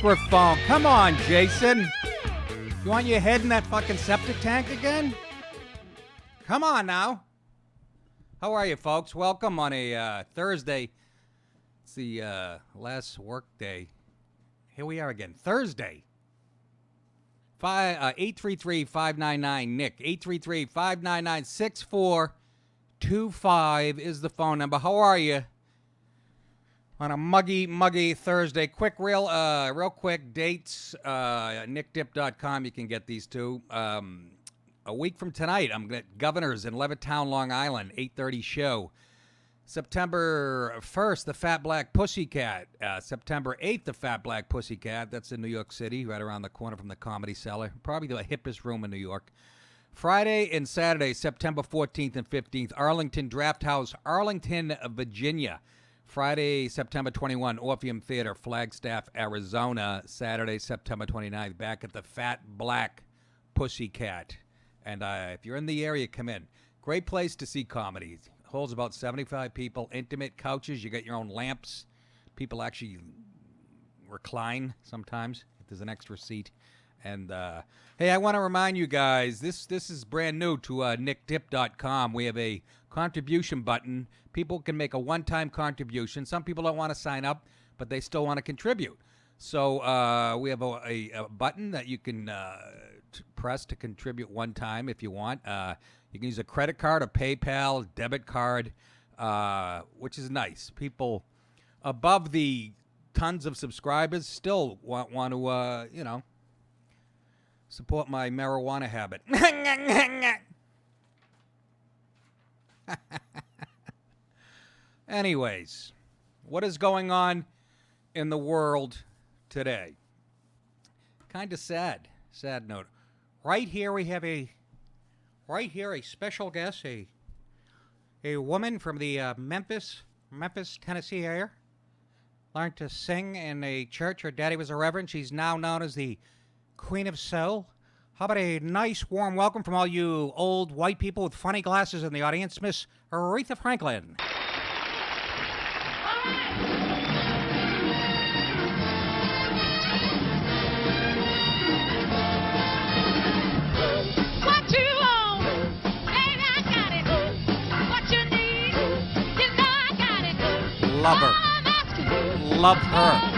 microphone. Come on, Jason. You want your head in that fucking septic tank again? Come on now. How are you, folks? Welcome on a Thursday. It's the last work day. Here we are again. Thursday. 833-599-NICK. 833-599-6425 is the phone number. How are you? On a muggy Thursday. Real quick dates. nickdip.com. You can get these two. A week from tonight, I'm at Governor's in Levittown, Long Island, 8:30 show. September 1st, the Fat Black Pussycat. September 8th, the Fat Black Pussycat. That's in New York City, right around the corner from the Comedy Cellar. Probably the hippest room in New York. Friday and Saturday, September 14th and 15th, Arlington Draft House, Arlington, Virginia. Friday, September 21, Orpheum Theater, Flagstaff, Arizona. Saturday, September 29th, back at the Fat Black Pussycat. And if you're in the area, come in. Great place to see comedy. Holds about 75 people. Intimate couches. You got your own lamps. People actually recline sometimes if there's an extra seat. And, hey, I want to remind you guys, this is brand new to nickdip.com. We have a contribution button. People can make a one-time contribution. Some people don't want to sign up, but they still want to contribute. So we have a button that you can press to contribute one time if you want. You can use a credit card, a PayPal, debit card, which is nice. People above the tons of subscribers still want to, support my marijuana habit. Anyways, what is going on in the world today? Kind of sad note. Right here we have a special guest, a woman from the Memphis, Tennessee area. Learned to sing in a church. Her daddy was a reverend. She's now known as the Queen of Soul. How about a nice warm welcome from all you old white people with funny glasses in the audience, Miss Aretha Franklin. Love her. Love her.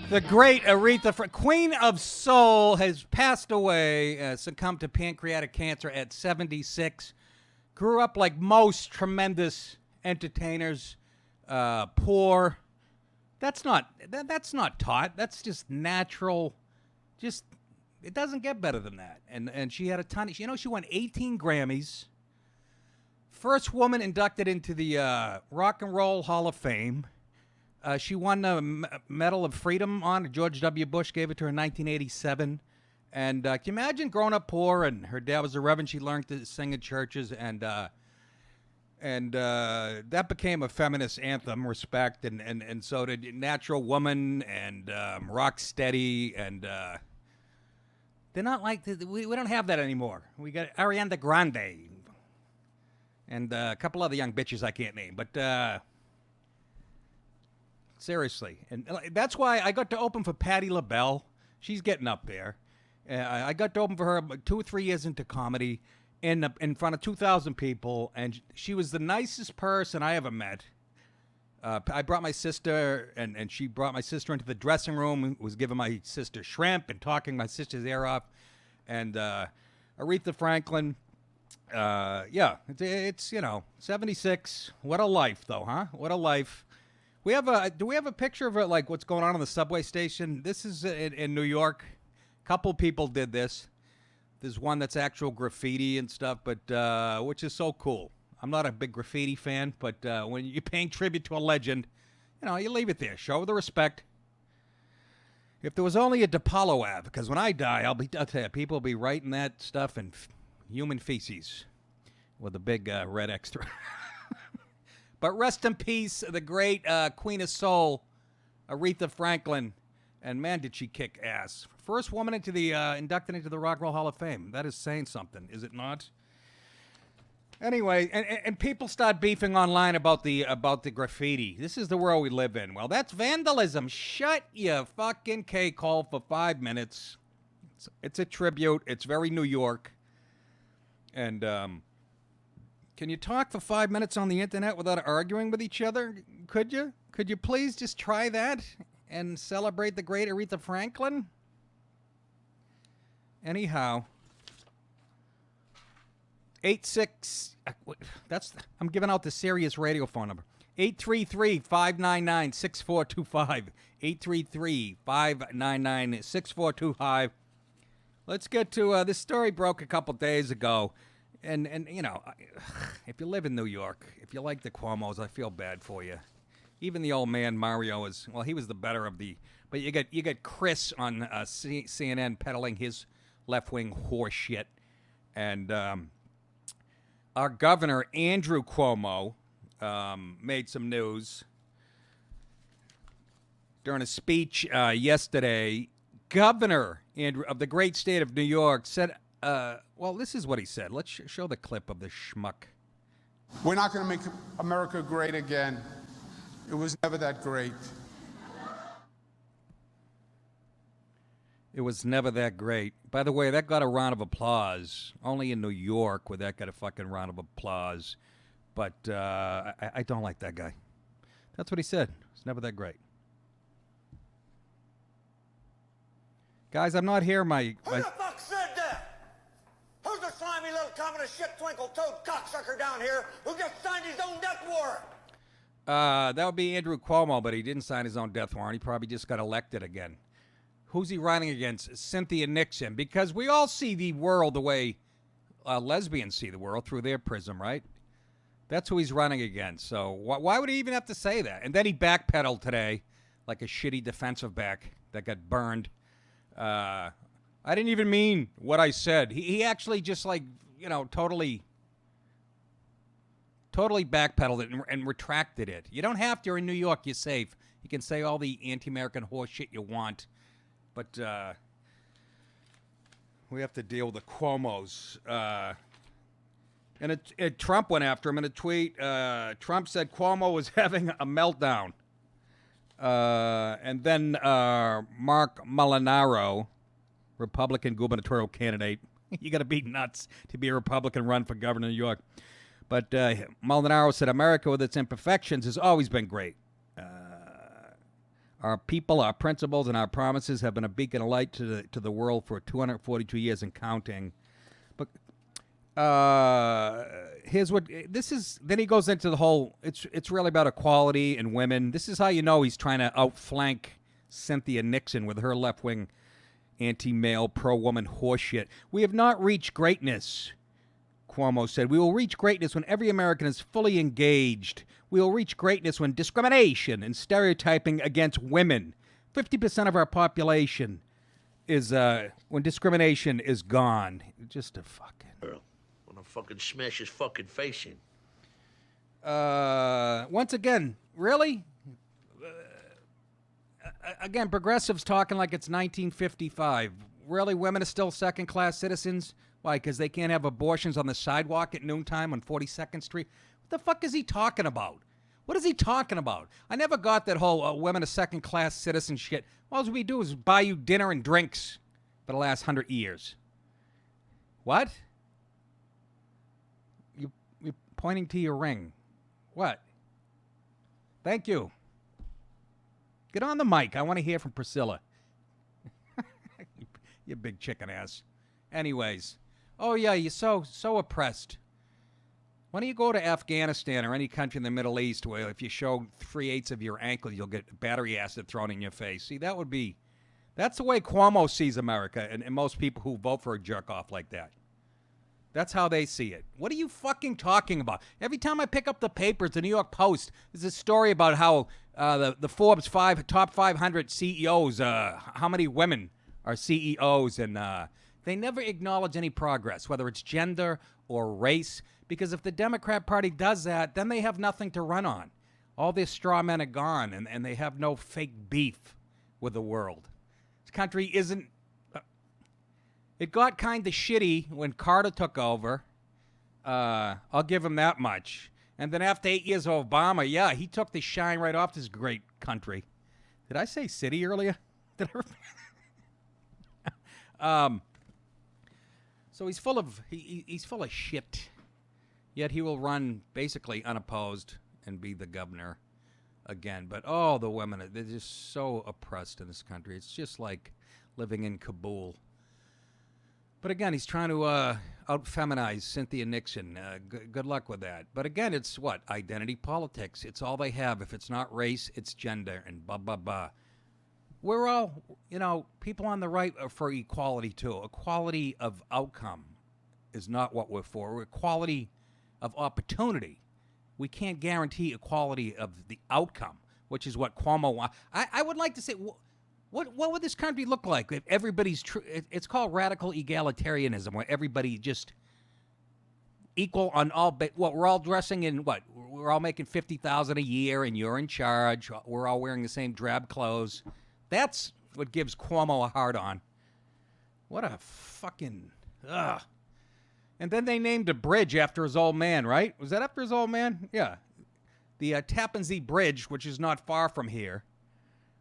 The great Aretha, Queen of Soul, has passed away, succumbed to pancreatic cancer at 76. Grew up like most tremendous entertainers, poor. That's not taught. That's just natural. Just it doesn't get better than that. And she had a ton. She won 18 Grammys. First woman inducted into the Rock and Roll Hall of Fame. She won the Medal of Freedom on George W. Bush gave it to her in 1987. And can you imagine growing up poor and her dad was a reverend? She learned to sing in churches and And that became a feminist anthem, respect, and so did Natural Woman and Rocksteady, and they're not like, we don't have that anymore. We got Ariana Grande and a couple other young bitches I can't name, but seriously. And that's why I got to open for Patti LaBelle. She's getting up there. I got to open for her 2 or 3 years into comedy in front of 2,000 people, and she was the nicest person I ever met. I brought my sister, and she brought my sister into the dressing room, was giving my sister shrimp and talking my sister's ear off. And Aretha Franklin, it's 76. What a life, though, huh? What a life. Do we have a picture of it, like what's going on in the subway station? This is in New York. A couple people did this. There's one that's actual graffiti and stuff, but which is so cool. I'm not a big graffiti fan, but when you're paying tribute to a legend, you leave it there. Show the respect. If there was only a DiPaolo Ave, because when I die, I'll tell you, people will be writing that stuff in human feces with a big red extra. But rest in peace, the great Queen of Soul, Aretha Franklin. And man, did she kick ass. First woman inducted into the Rock and Roll Hall of Fame. That is saying something, is it not? Anyway, and people start beefing online about the graffiti. This is the world we live in. Well, that's vandalism. Shut your fucking cake hole for 5 minutes. It's a tribute. It's very New York. And can you talk for 5 minutes on the internet without arguing with each other? Could you? Could you please just try that and celebrate the great Aretha Franklin? Anyhow. I'm giving out the Sirius radio phone number. 833-599-6425. 833-599-6425. Let's get to this story broke a couple days ago. And if you live in New York, if you like the Cuomos, I feel bad for you. Even the old man Mario he was the better of the. But you get Chris on CNN peddling his left-wing horse shit. And our governor, Andrew Cuomo, made some news. During a speech yesterday, Governor Andrew of the great state of New York said, this is what he said. Let's show the clip of the schmuck. We're not going to make America great again. It was never that great. It was never that great. By the way, that got a round of applause. Only in New York would that get a fucking round of applause. But I don't like that guy. That's what he said. It's never that great. Guys, I'm not here. Who the fuck said that? Who's the slimy little communist shit twinkle-toed cocksucker down here who just signed his own death warrant? That would be Andrew Cuomo, but he didn't sign his own death warrant. He probably just got elected again. Who's he running against? Cynthia Nixon. Because we all see the world the way lesbians see the world, through their prism, right? That's who he's running against. So why would he even have to say that? And then he backpedaled today like a shitty defensive back that got burned. I didn't even mean what I said. He actually just totally backpedaled it and retracted it. You don't have to. You're in New York. You're safe. You can say all the anti-American horse shit you want. But we have to deal with the Cuomos. And Trump went after him in a tweet. Trump said Cuomo was having a meltdown. And then Mark Molinaro, Republican gubernatorial candidate. You got to be nuts to be a Republican run for governor of New York. But Molinaro said America with its imperfections has always been great. Our people, our principles, and our promises have been a beacon of light to the world for 242 years and counting. But here's what this is. Then he goes into the whole. It's really about equality and women. This is how you know he's trying to outflank Cynthia Nixon with her left-wing, anti-male, pro-woman horseshit. We have not reached greatness, Cuomo said. We will reach greatness when every American is fully engaged. We will reach greatness when discrimination and stereotyping against women, 50% of our population, is when discrimination is gone. Just a fucking. Girl, when I fucking smash his fucking face in. Once again, really? Again, progressives talking like it's 1955. Really, women are still second-class citizens? Why, because they can't have abortions on the sidewalk at noontime on 42nd Street? What the fuck is he talking about? What is he talking about? I never got that whole women are second-class citizen shit. All we do is buy you dinner and drinks for the last 100 years. What? You're pointing to your ring. What? Thank you. Get on the mic. I want to hear from Priscilla. You big chicken ass. Anyways. Oh, yeah, you're so oppressed. Why don't you go to Afghanistan or any country in the Middle East where if you show 3/8 of your ankle, you'll get battery acid thrown in your face? See, that's the way Cuomo sees America and most people who vote for a jerk-off like that. That's how they see it. What are you fucking talking about? Every time I pick up the papers, the New York Post, there's a story about how the Forbes top 500 CEOs, how many women are CEOs, and they never acknowledge any progress, whether it's gender or race, because if the Democrat Party does that, then they have nothing to run on. All their straw men are gone, and they have no fake beef with the world. This country isn't... It got kind of shitty when Carter took over. I'll give him that much. And then after 8 years of Obama, yeah, he took the shine right off this great country. Did I say city earlier? Did I... So he's full of shit. Yet he will run basically unopposed and be the governor again. But oh, the women, they're just so oppressed in this country. It's just like living in Kabul. But again, he's trying to out-feminize Cynthia Nixon. Good luck with that. But again, it's what? Identity politics. It's all they have. If it's not race, it's gender and blah, blah, blah. We're all, people on the right are for equality too. Equality of outcome is not what we're for. We're equality of opportunity. We can't guarantee equality of the outcome, which is what Cuomo wants. I would like to say... What would this country look like if everybody's true? It's called radical egalitarianism, where everybody just equal on all. What we're all dressing in what? We're all making $50,000 a year, and you're in charge. We're all wearing the same drab clothes. That's what gives Cuomo a hard on. What a fucking ugh. And then they named a bridge after his old man, right? Was that after his old man? Yeah, the Tappan Zee Bridge, which is not far from here,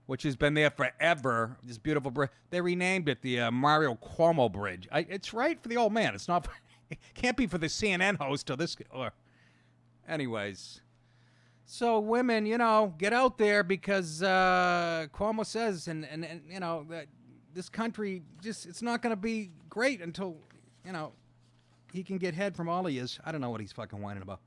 which has been there forever, this beautiful bridge. They renamed it the Mario Cuomo Bridge. It's right for the old man. It's not. It can't be for the CNN host or this. Anyways, so women, get out there because Cuomo says, and that this country it's not going to be great until he can get head from all he is. I don't know what he's fucking whining about.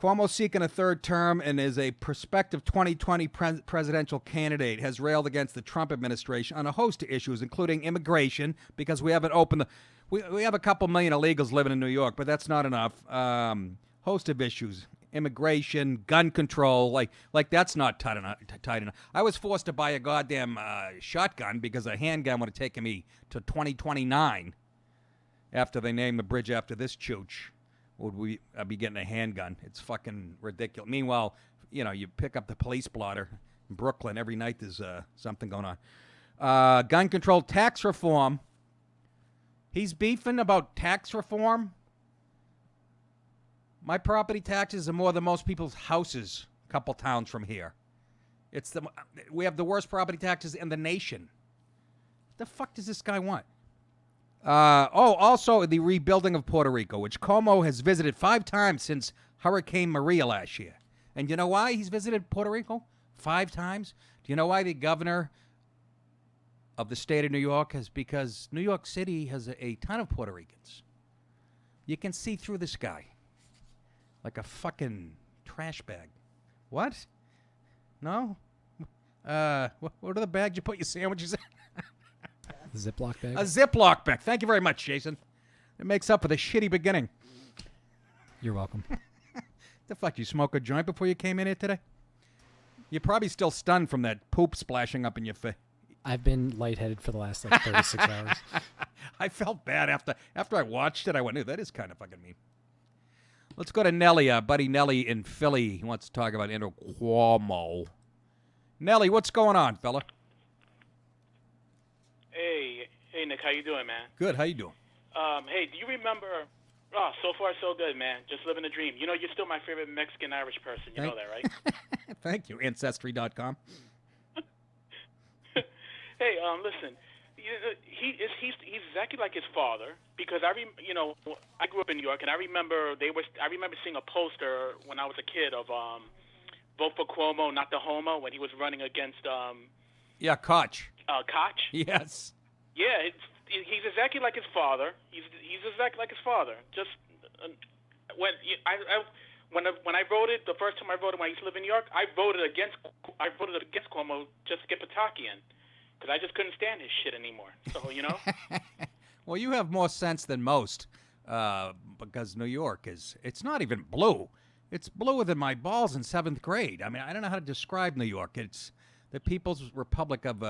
Cuomo, seeking a third term and is a prospective 2020 presidential candidate, has railed against the Trump administration on a host of issues, including immigration, because we haven't opened we have a couple million illegals living in New York, but that's not enough. Host of issues, immigration, gun control, like that's not tight enough. I was forced to buy a goddamn shotgun because a handgun would have taken me to 2029 after they named the bridge after this chooch. Would we be getting a handgun? It's fucking ridiculous. Meanwhile, you pick up the police blotter in Brooklyn. Every night there's something going on. Gun control, tax reform. He's beefing about tax reform. My property taxes are more than most people's houses a couple towns from here. We have the worst property taxes in the nation. What the fuck does this guy want? Also the rebuilding of Puerto Rico, which Cuomo has visited 5 times since Hurricane Maria last year. And you know why he's visited Puerto Rico 5 times? Do you know why the governor of the state of New York because New York City has a ton of Puerto Ricans. You can see through this guy like a fucking trash bag. What? No? What are the bags you put your sandwiches in? Ziploc bag? A Ziploc bag. Thank you very much, Jason. It makes up for the shitty beginning. You're welcome. The fuck, you smoke a joint before you came in here today? You're probably still stunned from that poop splashing up in your face. I've been lightheaded for the last 36 hours. I felt bad after I watched it. I went, that is kind of fucking mean. Let's go to Nelly, buddy Nelly in Philly. He wants to talk about Andrew Cuomo. Nelly, what's going on, fella? Hey, Nick, how you doing, man? Good. How you doing? Hey, do you remember? Oh, so far so good, man. Just living the dream. You know, you're still my favorite Mexican-Irish person. You know that, right? Thank you. Ancestry.com. Hey, listen. He's exactly like his father because I grew up in New York and I remember seeing a poster when I was a kid of vote for Cuomo, not the homo, when he was running against Koch. Koch. Yes. Yeah, he's exactly like his father. He's exactly like his father. Just when I voted the first time I voted when I used to live in New York, I voted against Cuomo just to get Pataki in because I just couldn't stand his shit anymore. So Well, you have more sense than most because New York it's not even blue. It's bluer than my balls in 7th grade. I mean, I don't know how to describe New York. It's the People's Republic of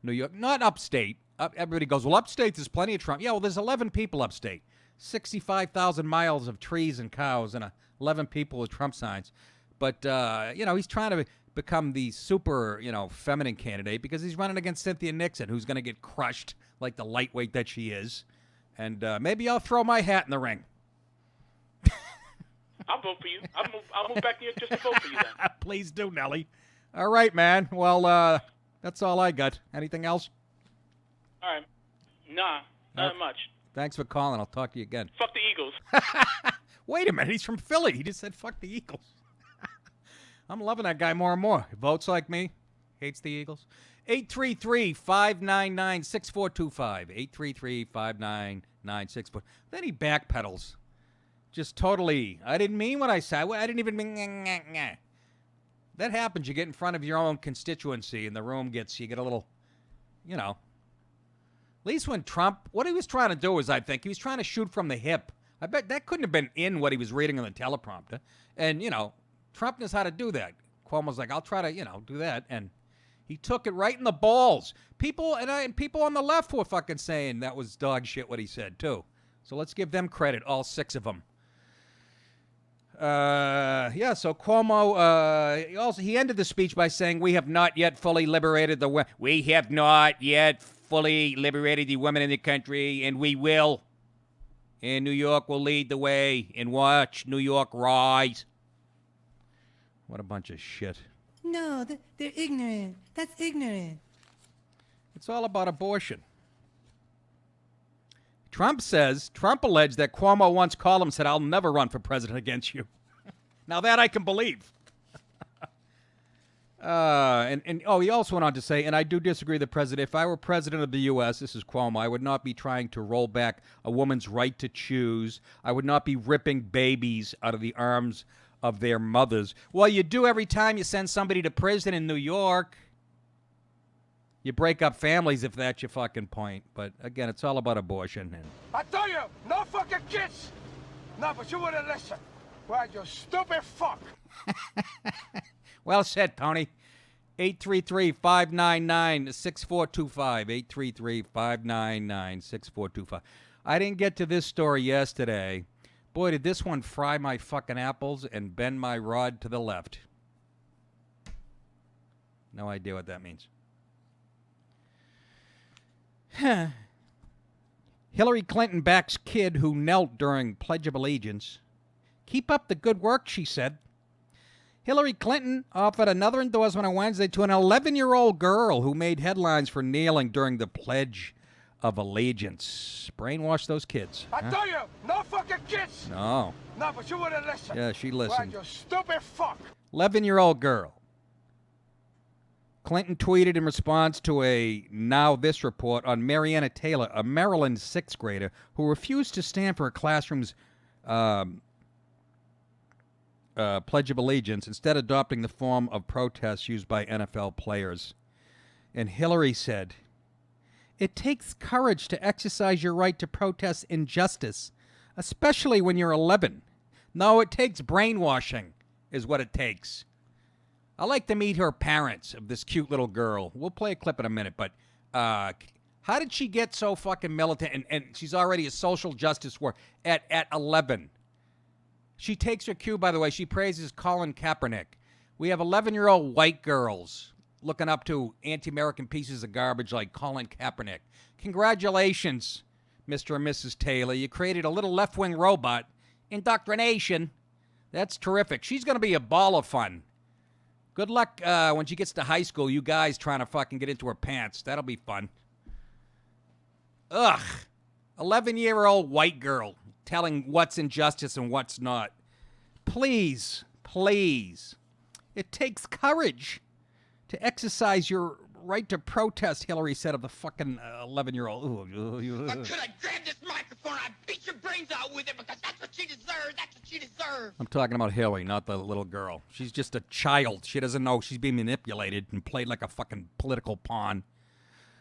New York, not upstate. Everybody goes, well, upstate, there's plenty of Trump. Yeah, well, there's 11 people upstate. 65,000 miles of trees and cows and 11 people with Trump signs. But, he's trying to become the super, feminine candidate because he's running against Cynthia Nixon, who's going to get crushed like the lightweight that she is. And maybe I'll throw my hat in the ring. I'll vote for you. I'll move back to New York just to vote for you then. Please do, Nelly. All right, man. Well, that's all I got. Anything else? All right. Nah, not much. Thanks for calling. I'll talk to you again. Fuck the Eagles. Wait a minute. He's from Philly. He just said fuck the Eagles. I'm loving that guy more and more. He votes like me. Hates the Eagles. 833-599-6425. 833-599-6425. Then he backpedals. Just totally. I didn't mean what I said. I didn't even mean. That happens. You get in front of your own constituency and the room you get a little, At least when Trump, what he was trying to do is, I think, he was trying to shoot from the hip. I bet that couldn't have been in what he was reading on the teleprompter. And, Trump knows how to do that. Cuomo's like, I'll try to, do that. And he took it right in the balls. People on the left were fucking saying that was dog shit what he said, too. So let's give them credit, all 6 of them. So Cuomo, he ended the speech by saying, we have not yet fully liberated the women. We have not yet fully liberated the women in the country, and we will. And New York will lead the way, and watch New York rise. What a bunch of shit. No, they're ignorant. That's ignorant. It's all about abortion. Trump alleged that Cuomo once called him and said, I'll never run for president against you. Now that I can believe. He also went on to say, and I do disagree with the president. If I were president of the U.S., this is Cuomo, I would not be trying to roll back a woman's right to choose. I would not be ripping babies out of the arms of their mothers. Well, you do every time you send somebody to prison in New York. You break up families if that's your fucking point. But, again, it's all about abortion. I tell you, no fucking kids! No, but you wouldn't listen. Why, you stupid fuck! Well said, Tony. 833-599-6425. 833-599-6425. I didn't get to this story yesterday. Boy, did this one fry my fucking apples and bend my rod to the left. No idea what that means. Hillary Clinton backs kid who knelt during Pledge of Allegiance. Keep up the good work, she said. Hillary Clinton offered another endorsement on Wednesday to an 11-year-old girl who made headlines for kneeling during the Pledge of Allegiance. Brainwash those kids. I tell you, no fucking kids! No. No, but you wouldn't listen. Yeah, she listened. Why, you stupid fuck! 11-year-old girl. Clinton tweeted in response to a Now This report on Marianna Taylor, a Maryland 6th grader who refused to stand for her classroom's Pledge of Allegiance, instead adopting the form of protest used by NFL players. And Hillary said, "It takes courage to exercise your right to protest injustice, especially when you're 11. No, it takes brainwashing is what it takes." I like to meet her parents of this cute little girl. We'll play a clip in a minute, but how did she get so fucking militant? And she's already a social justice warrior at 11. She takes her cue, by the way. She praises Colin Kaepernick. We have 11-year-old white girls looking up to anti-American pieces of garbage like Colin Kaepernick. Congratulations, Mr. and Mrs. Taylor. You created a little left-wing robot. Indoctrination. That's terrific. She's going to be a ball of fun. Good luck when she gets to high school, you guys trying to fucking get into her pants. That'll be fun. Ugh. 11-year-old white girl telling what's injustice and what's not. Please, please. It takes courage to exercise your right to protest, Hillary said of the fucking 11-year-old. Could I grab this microphone? I beat your brains out with it because that's what she deserves. That's what she deserves. I'm talking about Hillary, not the little girl. She's just a child. She doesn't know she's being manipulated and played like a fucking political pawn.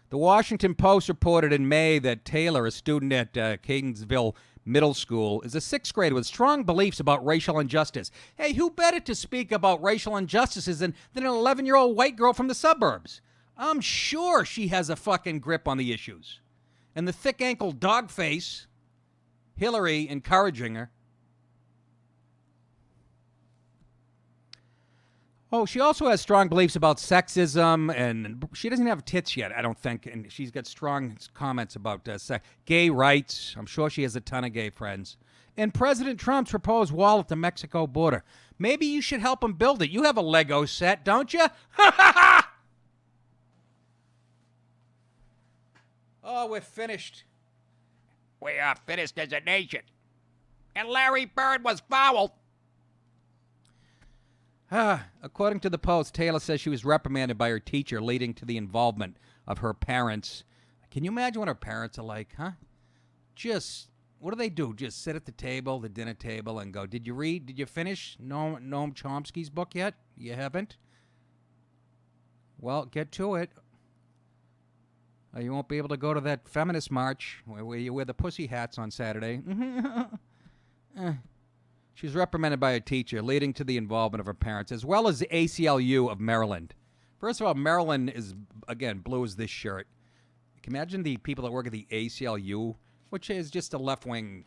The Washington Post reported in May that Taylor, a student at Kingsville Middle School, is a sixth grader with strong beliefs about racial injustice. Hey, who better to speak about racial injustices than an 11-year-old white girl from the suburbs? I'm sure she has a fucking grip on the issues. And the thick-ankle dog face, Hillary, encouraging her. Oh, she also has strong beliefs about sexism, and she doesn't have tits yet, I don't think. And she's got strong comments about gay rights. I'm sure she has a ton of gay friends. And President Trump's proposed wall at the Mexico border. Maybe you should help him build it. You have a Lego set, don't you? Oh, we're finished. We are finished as a nation. And Larry Bird was fouled. According to the Post, Taylor says she was reprimanded by her teacher, leading to the involvement of her parents. Can you imagine what her parents are like, huh? Just, what do? Just sit at the table, the dinner table, and go, did you read? Did you finish Noam Chomsky's book yet? You haven't? Well, get to it. You won't be able to go to that feminist march where you wear the pussy hats on Saturday. She's reprimanded by a teacher, leading to the involvement of her parents, as well as the ACLU of Maryland. First of all, Maryland is, again, blue as this shirt. Can you imagine the people that work at the ACLU, which is just a left-wing.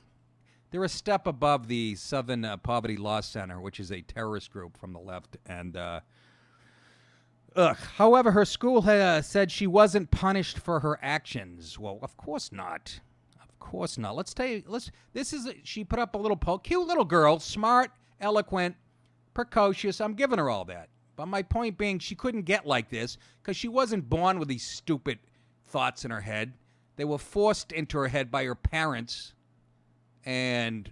They're a step above the Southern Poverty Law Center, which is a terrorist group from the left. And, however, her school said she wasn't punished for her actions. Well, of course not. Of course not. She put up a little poll. Cute little girl, smart, eloquent, precocious. I'm giving her all that. But my point being, she couldn't get like this because she wasn't born with these stupid thoughts in her head. They were forced into her head by her parents and,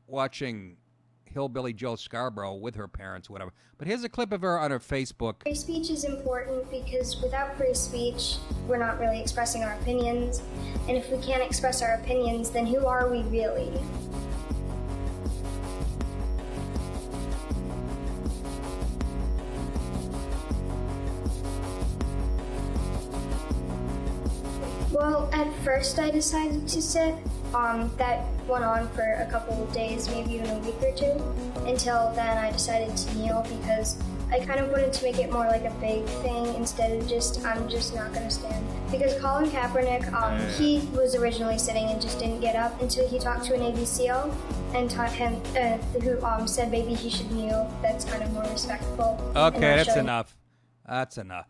watching Hillbilly Joe Scarborough with her parents, whatever. But here's a clip of her on her Facebook. Free speech is important because without free speech, we're not really expressing our opinions. And if we can't express our opinions, then who are we really? Well, at first I decided to sit. That went on for a couple of days, maybe even a week or two. Until then I decided to kneel because I kind of wanted to make it more like a big thing instead of just, I'm just not going to stand. Because Colin Kaepernick, he was originally sitting and just didn't get up until he talked to an ABCO and taught him, who said maybe he should kneel. That's kind of more respectful. Okay, that's enough. That's enough.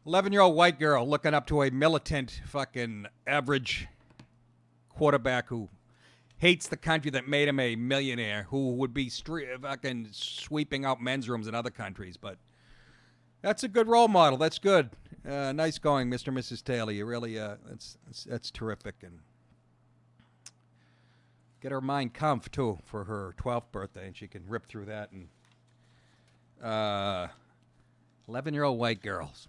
11-year-old white girl looking up to a militant fucking average quarterback who hates the country that made him a millionaire, who would be fucking sweeping out men's rooms in other countries. But that's a good role model. That's good. Nice going, Mr. and Mrs. Taylor. You really, that's terrific. And get her Mein Kampf, too, for her 12th birthday, and she can rip through that. And 11-year-old white girls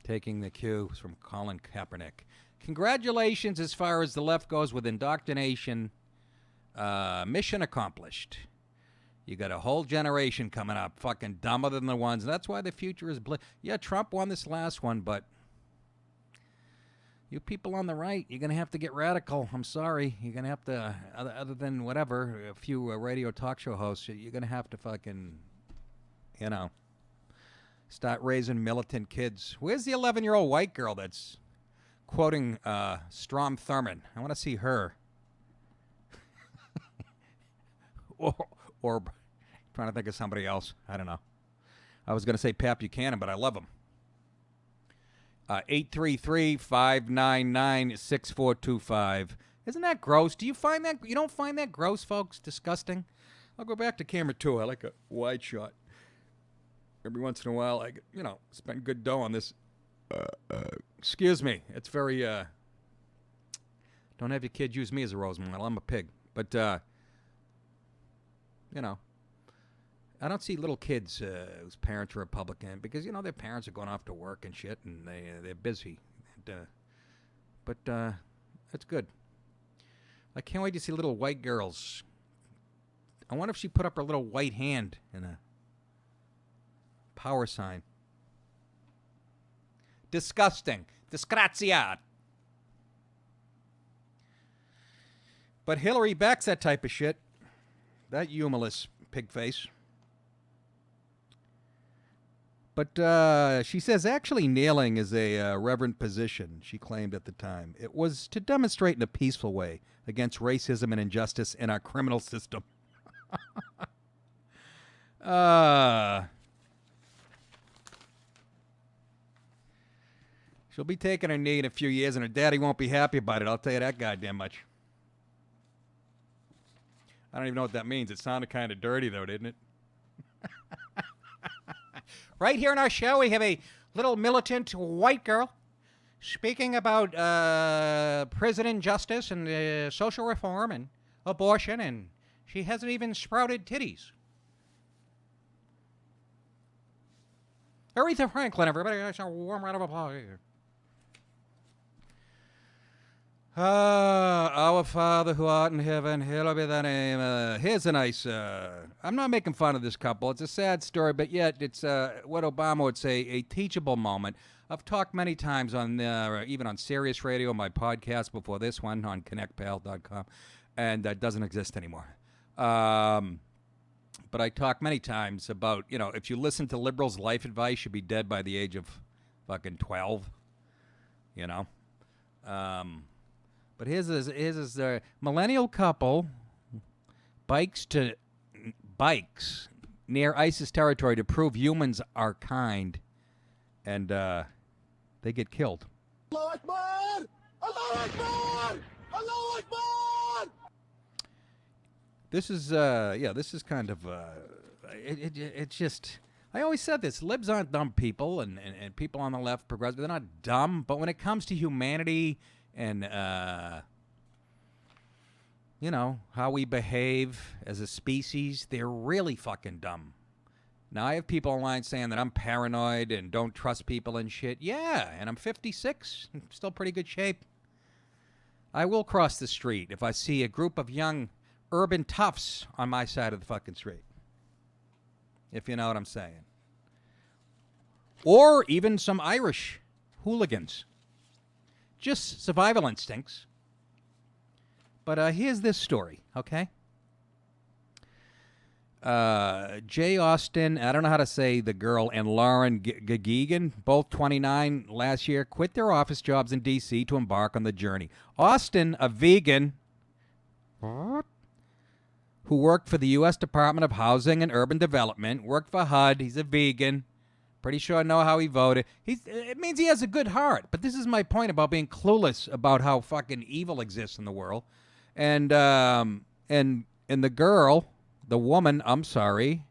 taking the cues from Colin Kaepernick. Congratulations as far as the left goes with indoctrination. Mission accomplished. You got a whole generation coming up fucking dumber than the ones. And that's why the future is Yeah, Trump won this last one, but you people on the right, you're going to have to get radical. I'm sorry. You're going to have to, other than whatever, a few radio talk show hosts, you're going to have to fucking, Start raising militant kids. Where's the 11-year-old white girl that's quoting Strom Thurmond? I want to see her. or trying to think of somebody else. I don't know. I was going to say Pat Buchanan, but I love him. 833-599-6425. Isn't that gross? Do you find that? You don't find that gross, folks? Disgusting? I'll go back to camera 2. I like a wide shot. Every once in a while, I spend good dough on this. Excuse me. It's very, don't have your kid use me as a rose model. I'm a pig. But, I don't see little kids whose parents are Republican because, their parents are going off to work and shit, and they're busy. But that's good. I can't wait to see little white girls. I wonder if she put up her little white hand in a power sign. Disgusting. Disgraziat. But Hillary backs that type of shit. That humorless pig face. But she says actually kneeling is a reverent position, she claimed at the time. It was to demonstrate in a peaceful way against racism and injustice in our criminal system. She'll be taking her knee in a few years, and her daddy won't be happy about it. I'll tell you that goddamn much. I don't even know what that means. It sounded kind of dirty, though, didn't it? Right here in our show, we have a little militant white girl speaking about prison justice and social reform and abortion, and she hasn't even sprouted titties. Aretha Franklin, everybody. That's a warm round of applause. Our Father who art in heaven, hallowed be thy name. Here's a nice, I'm not making fun of this couple. It's a sad story, but yet it's what Obama would say, a teachable moment. I've talked many times on, even on Sirius Radio, my podcast before this one, on connectpal.com, and that doesn't exist anymore. But I talk many times about, if you listen to liberals' life advice, you'd be dead by the age of fucking 12, But here's the millennial couple bikes near ISIS territory to prove humans are kind, and they get killed. Allahu Akbar! Allahu Akbar! Allahu Akbar! This is kind of it's just. I always said this: libs aren't dumb people, and people on the left, progressive, they're not dumb. But when it comes to humanity and how we behave as a species, they're really fucking dumb. Now, I have people online saying that I'm paranoid and don't trust people and shit. Yeah, and I'm 56, I'm still pretty good shape. I will cross the street if I see a group of young urban toughs on my side of the fucking street, if you know what I'm saying. Or even some Irish hooligans. Just survival instincts. But here's this story, okay? Jay Austen, I don't know how to say the girl, and Lauren Gagegan, both 29 last year, quit their office jobs in D.C. to embark on the journey. Austen, a vegan, who worked for the U.S. Department of Housing and Urban Development, worked for HUD. He's a vegan. Pretty sure I know how he voted. It means he has a good heart. But this is my point about being clueless about how fucking evil exists in the world. And the girl, the woman, I'm sorry,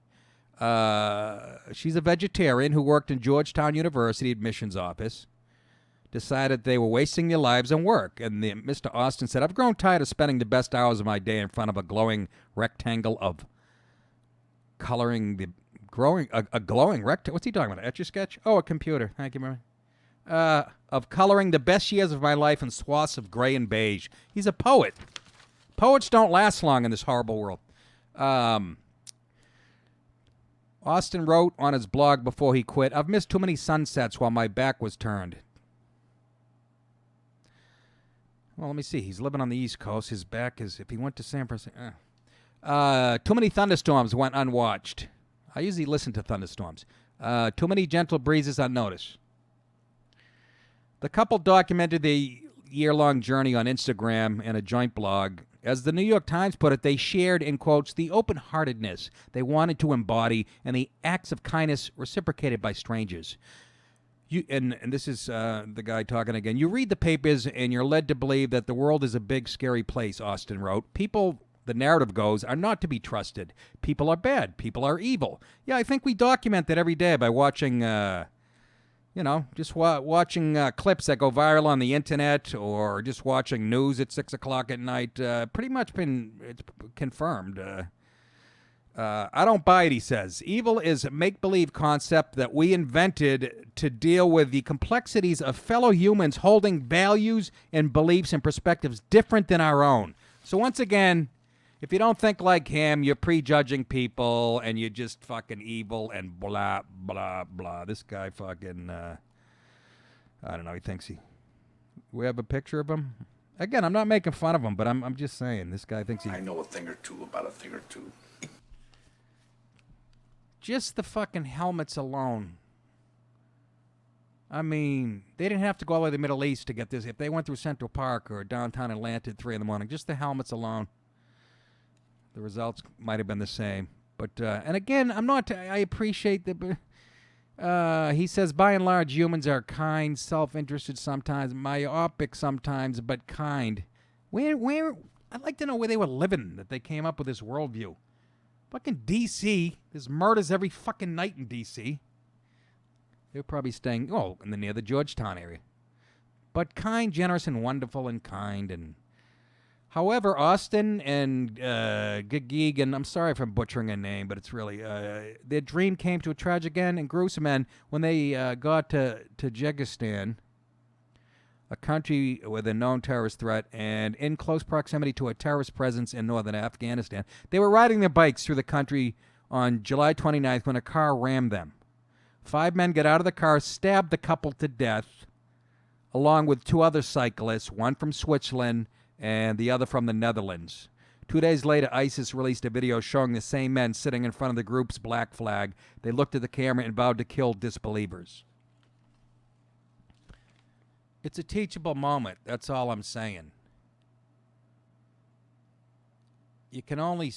she's a vegetarian who worked in Georgetown University admissions office, decided they were wasting their lives on work. And Mr. Austen said, I've grown tired of spending the best hours of my day in front of a glowing rectangle of coloring the a glowing rectangle. What's he talking about? Etch-a-sketch? Oh, a computer. Thank you, Mary. Of coloring the best years of my life in swaths of gray and beige. He's a poet. Poets don't last long in this horrible world. Austen wrote on his blog before he quit, I've missed too many sunsets while my back was turned. Well, let me see. He's living on the East Coast. His back is, if he went to San Francisco. Too many thunderstorms went unwatched. I usually listen to thunderstorms. Too many gentle breezes unnoticed. The couple documented the year-long journey on Instagram and a joint blog. As the New York Times put it, they shared, in quotes, the open-heartedness they wanted to embody and the acts of kindness reciprocated by strangers. And this is the guy talking again. You read the papers and you're led to believe that the world is a big, scary place, Austin wrote. People, the narrative goes, are not to be trusted. People are bad. People are evil. Yeah, I think we document that every day by watching, just watching clips that go viral on the internet or just watching news at 6 o'clock at night. Pretty much it's confirmed. I don't buy it, he says. Evil is a make-believe concept that we invented to deal with the complexities of fellow humans holding values and beliefs and perspectives different than our own. So once again, if you don't think like him, you're prejudging people and you're just fucking evil and blah, blah, blah. This guy fucking, I don't know, he thinks we have a picture of him? Again, I'm not making fun of him, but I'm just saying, this guy thinks I know a thing or two about a thing or two. Just the fucking helmets alone. I mean, they didn't have to go all the way to the Middle East to get this. If they went through Central Park or downtown Atlanta at 3 in the morning, just the helmets alone, the results might have been the same. But, and again, I appreciate he says, by and large, humans are kind, self-interested sometimes, myopic sometimes, but kind. I'd like to know where they were living that they came up with this worldview. Fucking D.C. There's murders every fucking night in D.C. They're probably staying, near the Georgetown area. But kind, generous, and wonderful and kind. And however, Austin and Gagig, I'm sorry if I'm butchering a name, but it's really, their dream came to a tragic end and gruesome end when they got to Tajikistan, a country with a known terrorist threat and in close proximity to a terrorist presence in northern Afghanistan. They were riding their bikes through the country on July 29th when a car rammed them. 5 men got out of the car, stabbed the couple to death, along with 2 other cyclists, one from Switzerland and the other from the Netherlands. 2 days later, ISIS released a video showing the same men sitting in front of the group's black flag. They looked at the camera and vowed to kill disbelievers. It's a teachable moment. That's all I'm saying. You can only,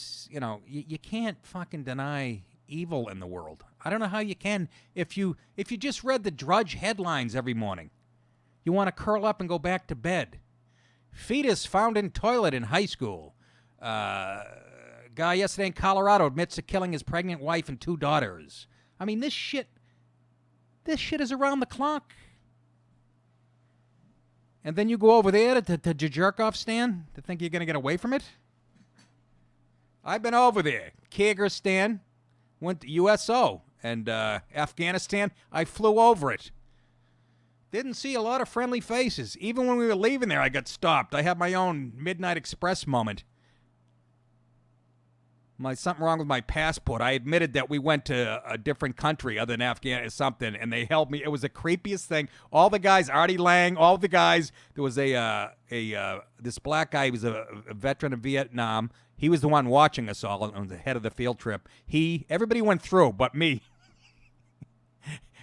you can't fucking deny evil in the world. I don't know how you can. If you just read the Drudge headlines every morning, you want to curl up and go back to bed. Fetus found in toilet in high school. Guy yesterday in Colorado admits to killing his pregnant wife and 2 daughters. I mean, this shit is around the clock. And then you go over there to jerk-off stand to think you're going to get away from it? I've been over there. Kyrgyzstan, went to USO, and Afghanistan, I flew over it. Didn't see a lot of friendly faces. Even when we were leaving there, I got stopped. I had my own Midnight Express moment. Something wrong with my passport. I admitted that we went to a different country other than Afghanistan or something, and they held me. It was the creepiest thing. All the guys, Artie Lang, all the guys. There was this black guy. He was a veteran of Vietnam. He was the one watching us all on the head of the field trip. Everybody went through, but me.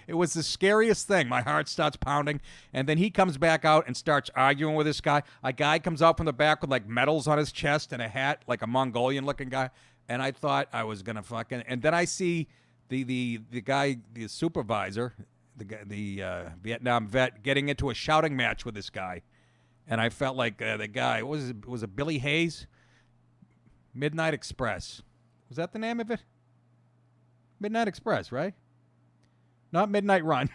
It was the scariest thing. My heart starts pounding, and then he comes back out and starts arguing with this guy. A guy comes out from the back with like medals on his chest and a hat, like a Mongolian-looking guy. And I thought I was gonna fucking. And then I see the guy, the supervisor, the Vietnam vet, getting into a shouting match with this guy, and I felt like the guy was it Billy Hayes? Midnight Express, was that the name of it? Midnight Express, right? Not Midnight Run,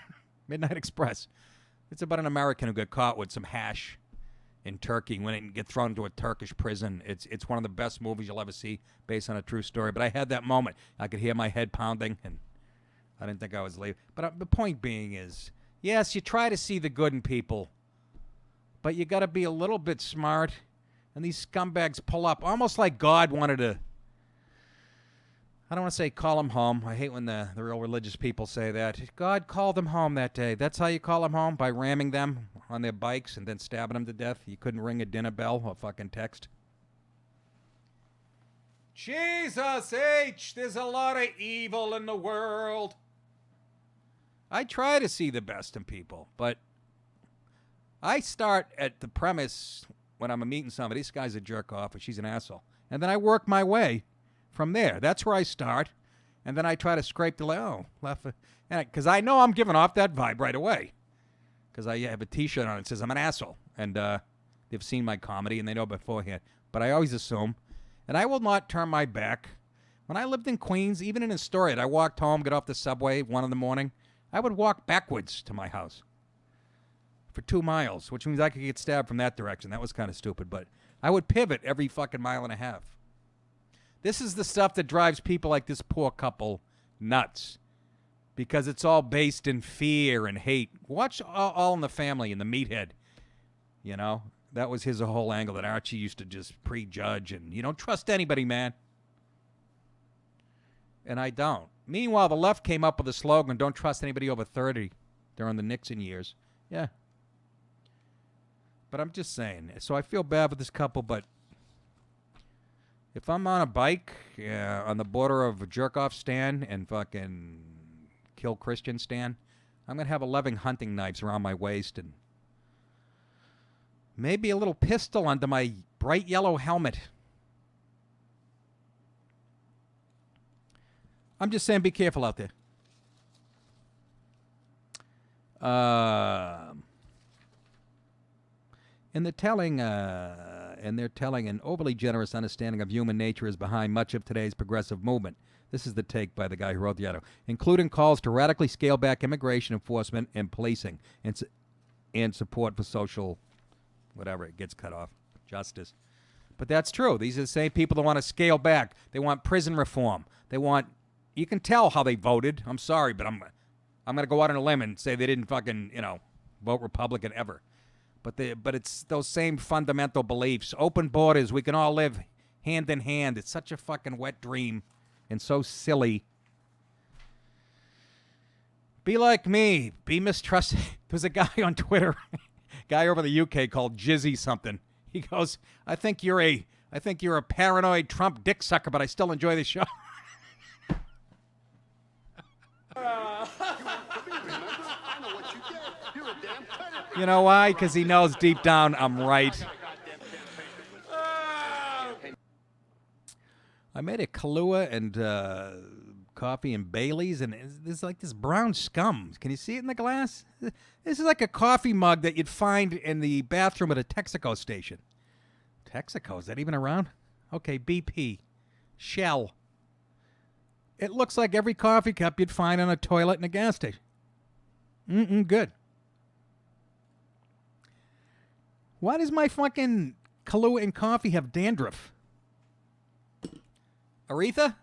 Midnight Express. It's about an American who got caught with some hash in Turkey, went and get thrown into a Turkish prison. It's one of the best movies you'll ever see, based on a true story. But I had that moment. I could hear my head pounding, and I didn't think I was leaving. But the point being is, yes, you try to see the good in people, but you got to be a little bit smart. And these scumbags pull up, almost like God wanted to. I don't want to say call them home. I hate when the real religious people say that. God called them home that day. That's how you call them home? By ramming them on their bikes and then stabbing them to death? You couldn't ring a dinner bell or fucking text? Jesus H, there's a lot of evil in the world. I try to see the best in people, but I start at the premise when I'm meeting somebody, this guy's a jerk off or she's an asshole. And then I work my way from there. That's where I start. And then I try to scrape the left. Because I know I'm giving off that vibe right away. Because I have a T-shirt on that says I'm an asshole. And they've seen my comedy and they know beforehand. But I always assume. And I will not turn my back. When I lived in Queens, even in Astoria, I walked home, get off the subway 1 a.m. I would walk backwards to my house for 2 miles, which means I could get stabbed from that direction. That was kind of stupid, but I would pivot every fucking mile and a half. This is the stuff that drives people like this poor couple nuts because it's all based in fear and hate. Watch All in the Family and the Meathead. You know, that was his whole angle that Archie used to just prejudge and you don't trust anybody, man. And I don't. Meanwhile, the left came up with a slogan, don't trust anybody over 30 during the Nixon years. Yeah. But I'm just saying. So I feel bad for this couple, but if I'm on a bike on the border of a jerk-off stand and fucking kill Christian stand, I'm going to have 11 hunting knives around my waist and maybe a little pistol under my bright yellow helmet. I'm just saying be careful out there. And they're telling an overly generous understanding of human nature is behind much of today's progressive movement. This is the take by the guy who wrote the article, including calls to radically scale back immigration enforcement and policing and support for social, whatever, it gets cut off, justice. But that's true. These are the same people that want to scale back. They want prison reform. They want, you can tell how they voted. I'm sorry, but I'm going to go out on a limb and say they didn't fucking, vote Republican ever. But it's those same fundamental beliefs. Open borders, we can all live hand in hand. It's such a fucking wet dream and so silly. Be like me. Be mistrusting. There's a guy on Twitter, guy over the UK called Jizzy something. He goes, I think you're a paranoid Trump dick sucker, but I still enjoy the show. You know why? Because he knows deep down I'm right. I made a Kahlua and coffee and Bailey's, and there's like this brown scum. Can you see it in the glass? This is like a coffee mug that you'd find in the bathroom at a Texaco station. Texaco, is that even around? Okay, BP. Shell. It looks like every coffee cup you'd find on a toilet in a gas station. Good. Why does my fucking Kahlua and coffee have dandruff? Aretha?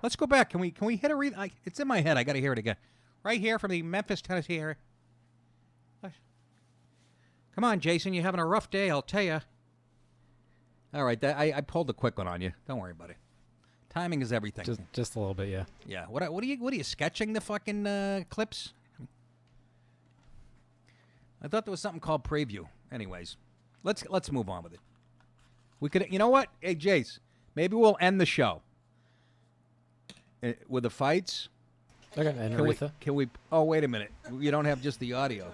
Let's go back. Can we hit Aretha? It's in my head. I got to hear it again. Right here from the Memphis, Tennessee area. Come on, Jason. You're having a rough day, I'll tell you. All right. I pulled a quick one on you. Don't worry about it. Timing is everything. Just a little bit, yeah. Yeah. What are you sketching the fucking clips? I thought there was something called preview. Anyways, let's move on with it. We could, you know what? Hey, Jace, maybe we'll end the show with the fights. Okay, and Aretha. Can we? Oh, wait a minute. You don't have just the audio.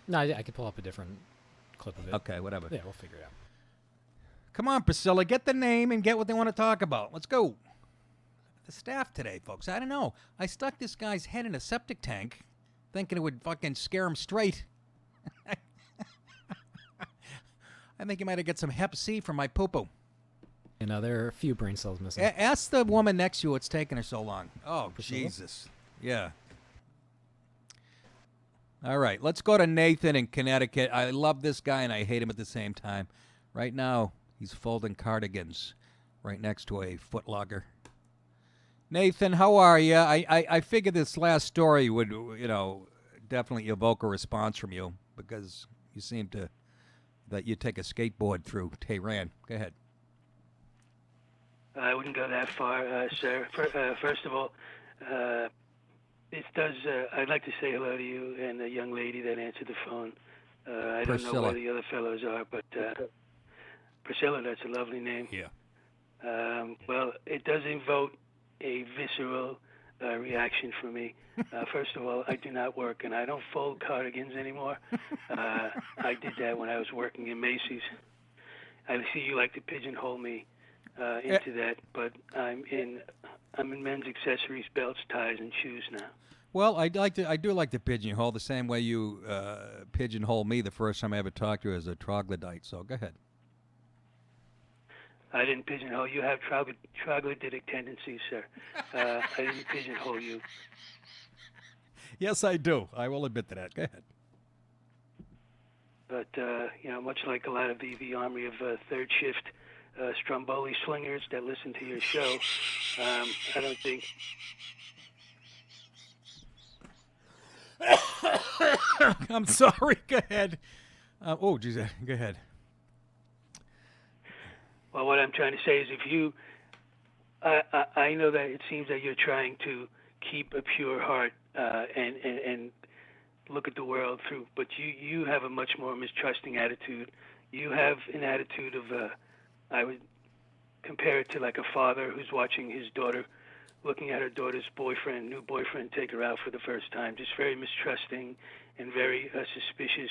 No, I can pull up a different clip of it. Okay, whatever. Yeah, we'll figure it out. Come on, Priscilla, get the name and get what they want to talk about. Let's go. The staff today, folks. I don't know. I stuck this guy's head in a septic tank, thinking it would fucking scare him straight. I think you might have got some Hep C from my poo-poo. There are a few brain cells missing. Ask the woman next to you what's taking her so long. Oh, Priscilla? Jesus. Yeah. All right, let's go to Nathan in Connecticut. I love this guy and I hate him at the same time. Right now, he's folding cardigans right next to a footlocker. Nathan, how are you? I figured this last story would, definitely evoke a response from you because you seem to that you take a skateboard through Tehran. Go ahead. I wouldn't go that far, sir. First of all, I'd like to say hello to you and the young lady that answered the phone. I don't know where the other fellows are, but Priscilla, that's a lovely name. Yeah. Well, it does invoke a visceral reaction from me. First of all, I do not work, and I don't fold cardigans anymore. I did that when I was working in Macy's. I see you like to pigeonhole me into that, but I'm in men's accessories, belts, ties, and shoes now. Well, I do like to pigeonhole the same way you pigeonhole me the first time I ever talked to you as a troglodyte. So go ahead. I didn't pigeonhole you. Have troglodytic tendencies, sir. I didn't pigeonhole you. Yes, I do. I will admit to that. Go ahead. But, much like a lot of the army of third shift Stromboli slingers that listen to your show, I don't think... I'm sorry. Go ahead. Geez, go ahead. Well, what I'm trying to say is if you... I know that it seems that you're trying to keep a pure heart and look at the world through, but you have a much more mistrusting attitude. You have an attitude of, I would compare it to like a father who's watching his daughter, looking at her daughter's new boyfriend, take her out for the first time, just very mistrusting and very suspicious,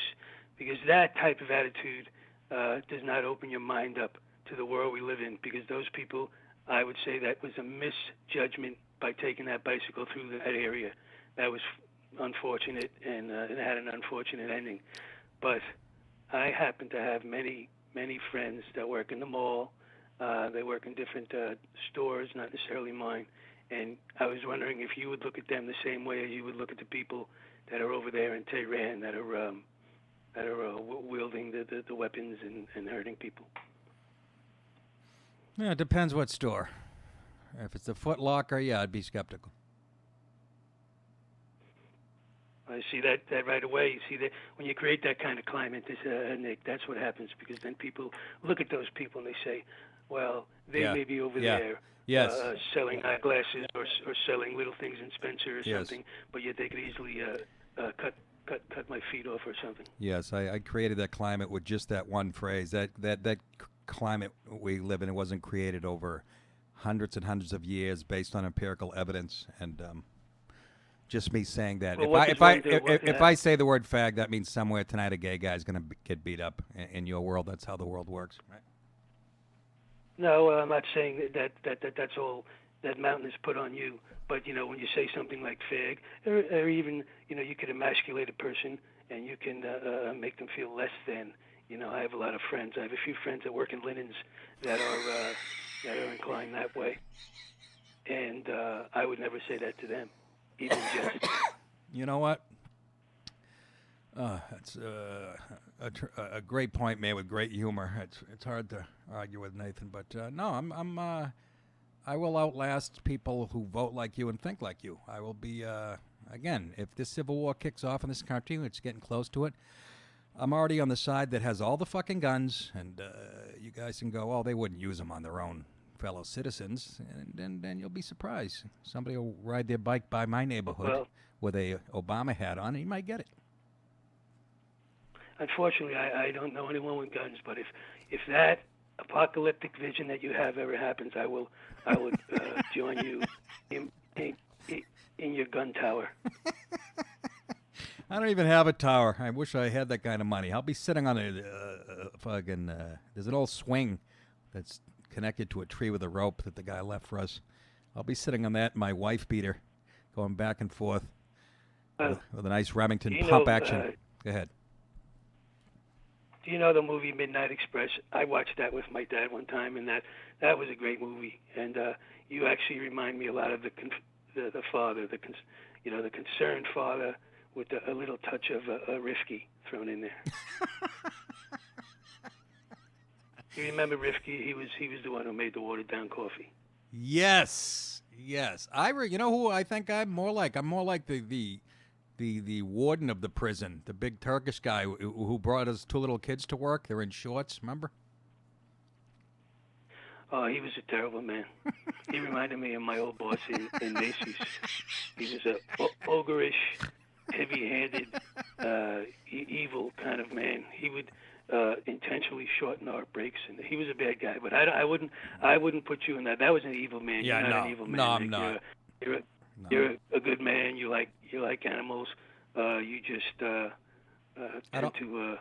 because that type of attitude does not open your mind up to the world we live in, because those people, I would say that was a misjudgment by taking that bicycle through that area. That was unfortunate, and it had an unfortunate ending. But I happen to have many, many friends that work in the mall. They work in different stores, not necessarily mine. And I was wondering if you would look at them the same way as you would look at the people that are over there in Tehran that are wielding the weapons and hurting people. Yeah, it depends what store. If it's a Foot Locker, yeah, I'd be skeptical. I see that right away. You see that when you create that kind of climate, Nick, that's what happens, because then people look at those people and they say, well, they may be over there selling eyeglasses or selling little things in Spencer or something, but yet they could easily cut my feet off or something. Yes, I created that climate with just that one phrase. That climate we live in, it wasn't created over hundreds and hundreds of years based on empirical evidence, and just me saying that. Well, if I say the word fag, that means somewhere tonight a gay guy's going to get beat up in your world. That's how the world works, right? No, I'm not saying that's all that mountain is put on you. But, when you say something like fag, or even, you could emasculate a person and you can make them feel less than. I have a lot of friends. I have a few friends that work in linens that are inclined that way. And I would never say that to them, even just. You know what? That's a great point made with great humor. It's hard to argue with Nathan, but no, I will outlast people who vote like you and think like you. I will be again. If this civil war kicks off in this country, it's getting close to it. I'm already on the side that has all the fucking guns, and you guys can go, oh, they wouldn't use them on their own fellow citizens, and then you'll be surprised. Somebody will ride their bike by my neighborhood with a Obama hat on, and he might get it. Unfortunately, I don't know anyone with guns, but if that apocalyptic vision that you have ever happens, I would join you in your gun tower. I don't even have a tower. I wish I had that kind of money. I'll be sitting on a fucking... there's an old swing that's connected to a tree with a rope that the guy left for us. I'll be sitting on that in my wife beater, going back and forth with a nice Remington pump action. Go ahead. Do you know the movie Midnight Express? I watched that with my dad one time, and that was a great movie. And you actually remind me a lot of the father, the concerned father, with a little touch of a Rifki thrown in there. You remember Rifki? He was the one who made the watered down coffee. Yes. You know who I think I'm more like? I'm more like the warden of the prison, the big Turkish guy who brought his two little kids to work. They're in shorts, remember? Oh, he was a terrible man. He reminded me of my old boss in Macy's. He was a ogreish, heavy-handed, evil kind of man. He would intentionally shorten our breaks, and he was a bad guy. But I wouldn't put you in that. That was an evil man. Yeah, You're not an evil man. I'm not. No. You're a good man. You like animals. You just tend to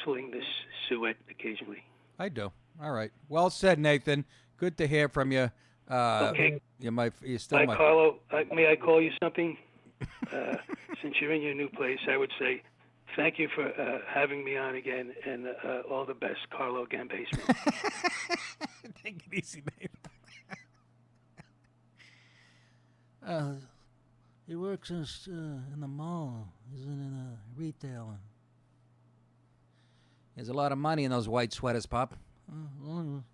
sling this suet occasionally. I do. All right. Well said, Nathan. Good to hear from you. Okay. You're still my... Paolo, may I call you something? Since you're in your new place, I would say thank you for having me on again, and all the best, Carlo Gambasement. Take it easy, Nathan. He works in the mall. He's in retail. There's a lot of money in those white sweaters, Pop. Long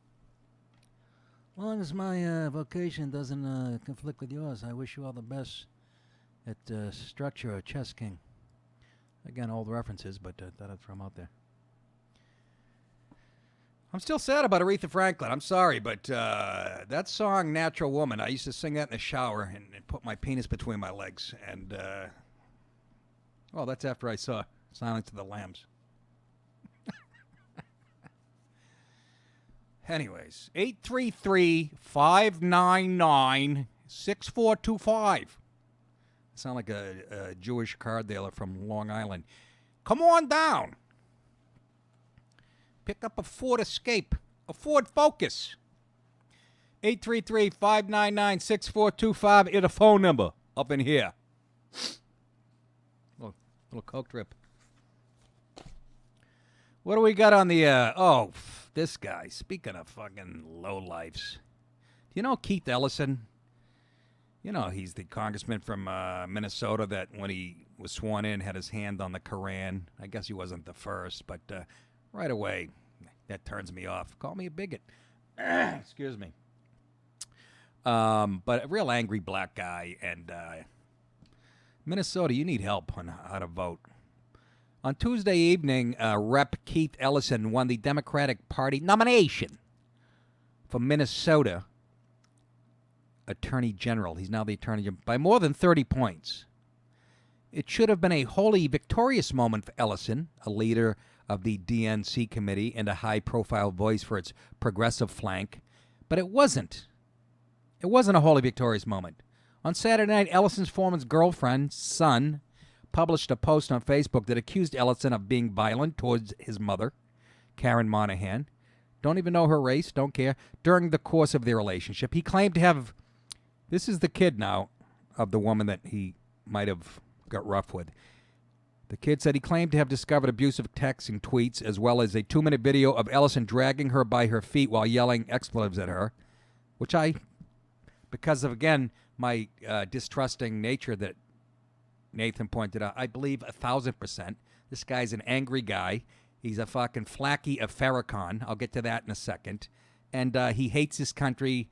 as my vocation doesn't conflict with yours, I wish you all the best at Structure or Chess King. Again, old references, but thought I'd throw them out there. I'm still sad about Aretha Franklin. I'm sorry, but that song, Natural Woman, I used to sing that in the shower and put my penis between my legs. And, well, that's after I saw Silence of the Lambs. Anyways, 833-599-6425. Sound like a Jewish car dealer from Long Island. Come on down. Pick up a Ford Escape, a Ford Focus. 833-599-6425 is a phone number up in here. Little Coke drip. What do we got on the, this guy. Speaking of fucking lowlifes. Do you know Keith Ellison? You know, he's the congressman from Minnesota that when he was sworn in had his hand on the Koran. I guess he wasn't the first, but right away, that turns me off. Call me a bigot. Excuse me. But a real angry black guy. And Minnesota, you need help on how to vote. On Tuesday evening, Rep. Keith Ellison won the Democratic Party nomination for Minnesota Attorney General. He's now the Attorney General by more than 30 points. It should have been a wholly victorious moment for Ellison, a leader of the DNC committee and a high-profile voice for its progressive flank, but it wasn't. It wasn't a wholly victorious moment. On Saturday night, Ellison's former girlfriend's son published a post on Facebook that accused Ellison of being violent towards his mother, Karen Monahan. Don't even know her race, don't care. During the course of their relationship, he claimed to have... This is the kid now of the woman that he might have got rough with. The kid said he claimed to have discovered abusive texts and tweets, as well as a 2-minute video of Ellison dragging her by her feet while yelling expletives at her, which because of, again, my distrusting nature that Nathan pointed out, I believe 1,000%. This guy's an angry guy. He's a fucking flaky of Farrakhan. I'll get to that in a second. And he hates his country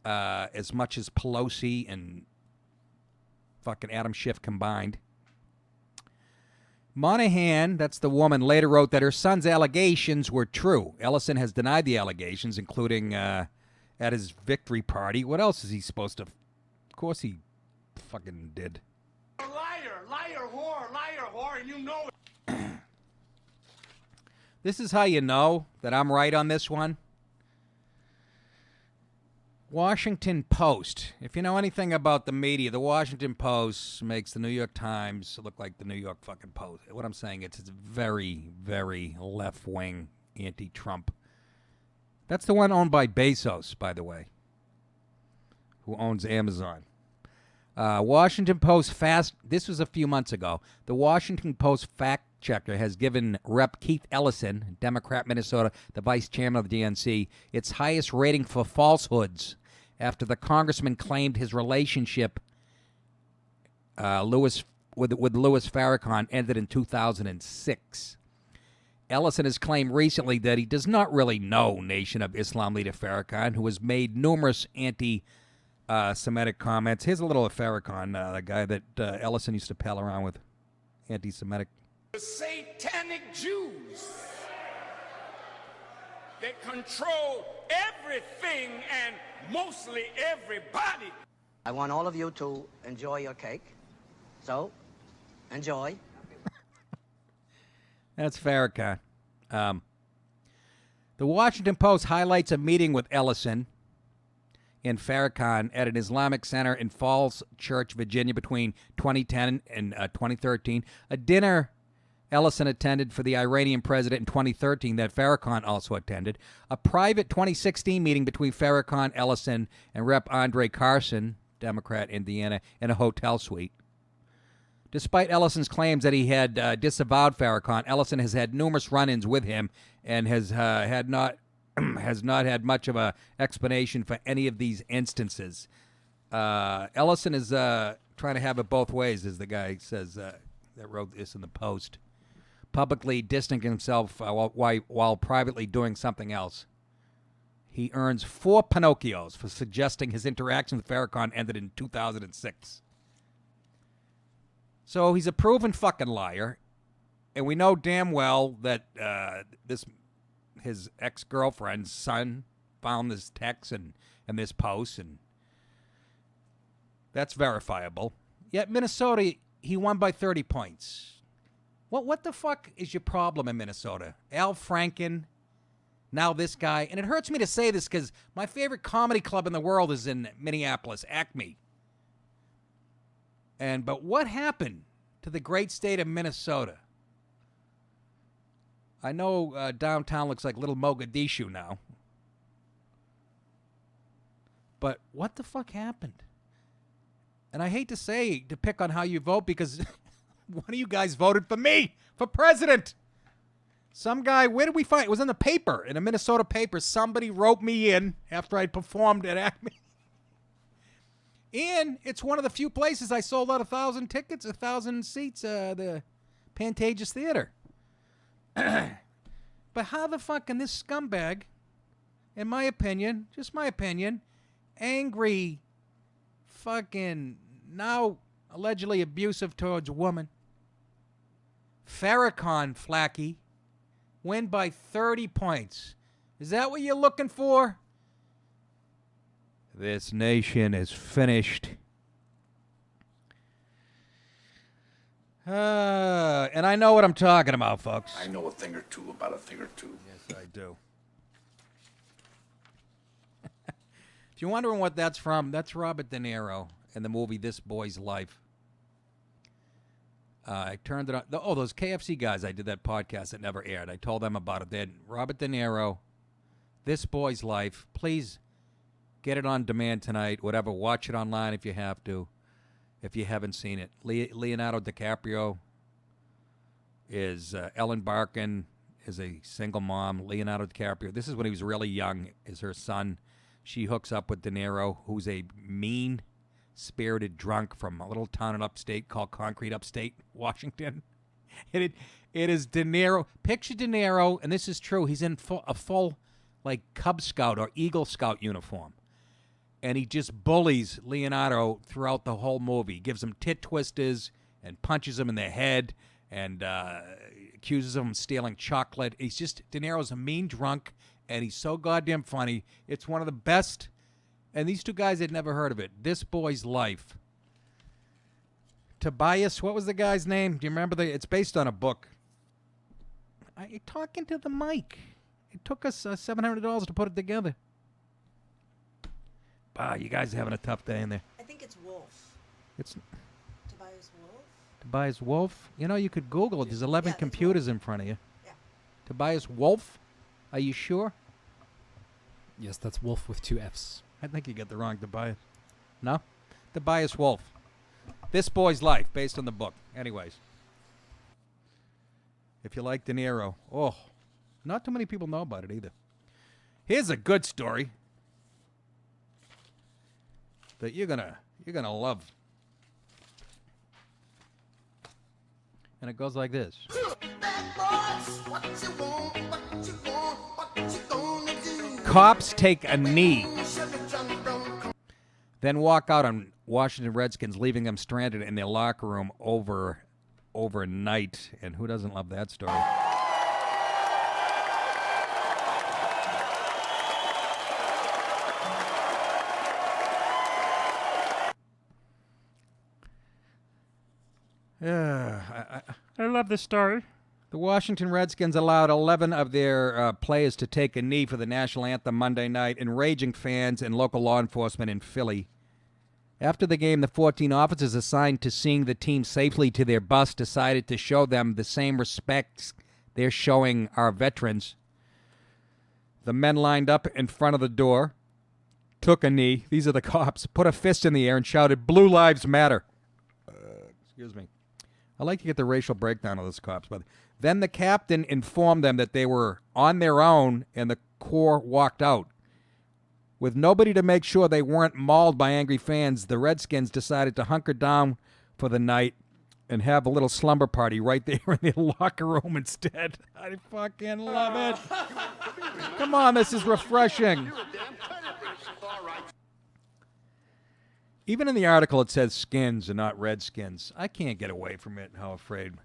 as much as Pelosi and fucking Adam Schiff combined. Monahan, that's the woman, later wrote that her son's allegations were true. Ellison has denied the allegations, including at his victory party. What else is he supposed to... Of course he fucking did. Liar, whore, and you know it. This is how you know that I'm right on this one. Washington Post. If you know anything about the media, the Washington Post makes the New York Times look like the New York fucking Post. What I'm saying, it's very, very left-wing, anti-Trump. That's the one owned by Bezos, by the way, who owns Amazon. Washington Post this was a few months ago. The Washington Post fact checker has given Rep. Keith Ellison, Democrat Minnesota, the vice chairman of the DNC, its highest rating for falsehoods after the congressman claimed his relationship with Louis Farrakhan ended in 2006. Ellison has claimed recently that he does not really know Nation of Islam leader Farrakhan, who has made numerous anti-Semitic comments. Here's a little of Farrakhan, the guy that Ellison used to pal around with, anti-Semitic. The satanic Jews that control everything and mostly everybody. I want all of you to enjoy your cake. So, enjoy. That's Farrakhan. The Washington Post highlights a meeting with Ellison in Farrakhan at an Islamic center in Falls Church, Virginia between 2010 and 2013. A dinner Ellison attended for the Iranian president in 2013 that Farrakhan also attended. A private 2016 meeting between Farrakhan, Ellison, and Rep. Andre Carson, Democrat, Indiana, in a hotel suite. Despite Ellison's claims that he had disavowed Farrakhan, Ellison has had numerous run-ins with him and has not had much of a explanation for any of these instances. Ellison is trying to have it both ways, as the guy says that wrote this in the Post. Publicly distancing himself while privately doing something else. He earns 4 Pinocchios for suggesting his interaction with Farrakhan ended in 2006. So he's a proven fucking liar, and we know damn well that his ex-girlfriend's son found this text and this post, and that's verifiable. Yet Minnesota, he won by 30 points. What the fuck is your problem in Minnesota? Al Franken, now this guy. And it hurts me to say this because my favorite comedy club in the world is in Minneapolis, Acme. But what happened to the great state of Minnesota? I know downtown looks like little Mogadishu now. But what the fuck happened? And I hate to pick on how you vote because one of you guys voted for me for president. Some guy, where did we find it? It was in the paper, in a Minnesota paper. Somebody wrote me in after I performed at Acme. And it's one of the few places I sold out 1,000 tickets, 1,000 seats, the Pantages Theater. But how the fuck can this scumbag, in my opinion, just my opinion, angry, fucking, now allegedly abusive towards a woman, Farrakhan Flacky, win by 30 points. Is that what you're looking for? This nation is finished. And I know what I'm talking about, folks. I know a thing or two about a thing or two. Yes, I do. If you're wondering what that's from, that's Robert De Niro in the movie This Boy's Life. I turned it on. Those KFC guys I did that podcast that never aired. I told them about it. Then Robert De Niro, This Boy's Life. Please get it on demand tonight. Whatever. Watch it online if you have to. If you haven't seen it. Leonardo DiCaprio is Ellen Barkin is a single mom. Leonardo DiCaprio. This is when he was really young. Is her son. She hooks up with De Niro, who's a mean-spirited drunk from a little town in upstate called Concrete Upstate, Washington. It is De Niro. Picture De Niro, and this is true. He's in a full like Cub Scout or Eagle Scout uniform. And he just bullies Leonardo throughout the whole movie. Gives him tit twisters and punches him in the head and accuses him of stealing chocolate. De Niro's a mean drunk, and he's so goddamn funny. It's one of the best. And these two guys had never heard of it. This Boy's Life. Tobias, what was the guy's name? Do you remember? It's based on a book. You're talking to the mic. It took us $700 to put it together. Wow, you guys are having a tough day in there. I think it's Wolf. It's Tobias Wolf? Tobias Wolf? You know, you could Google it. There's 11 computers in front of you. Yeah. Tobias Wolf? Are you sure? Yes, that's Wolf with 2 Fs. I think you got the wrong Tobias. No? Tobias Wolf. This Boy's Life, based on the book. Anyways. If you like De Niro. Oh, not too many people know about it either. Here's a good story that you're gonna love. And it goes like this. Cops take a knee, then walk out on Washington Redskins, leaving them stranded in their locker room overnight. And who doesn't love that story? I love this story. The Washington Redskins allowed 11 of their players to take a knee for the national anthem Monday night, enraging fans and local law enforcement in Philly. After the game, the 14 officers assigned to seeing the team safely to their bus decided to show them the same respect they're showing our veterans. The men lined up in front of the door, took a knee, these are the cops, put a fist in the air and shouted, "Blue Lives Matter." Excuse me. I like to get the racial breakdown of those cops. But then the captain informed them that they were on their own, and the Corps walked out. With nobody to make sure they weren't mauled by angry fans, the Redskins decided to hunker down for the night and have a little slumber party right there in their locker room instead. I fucking love it. Come on, this is refreshing. Even in the article, it says skins and not Redskins. I can't get away from it, how afraid.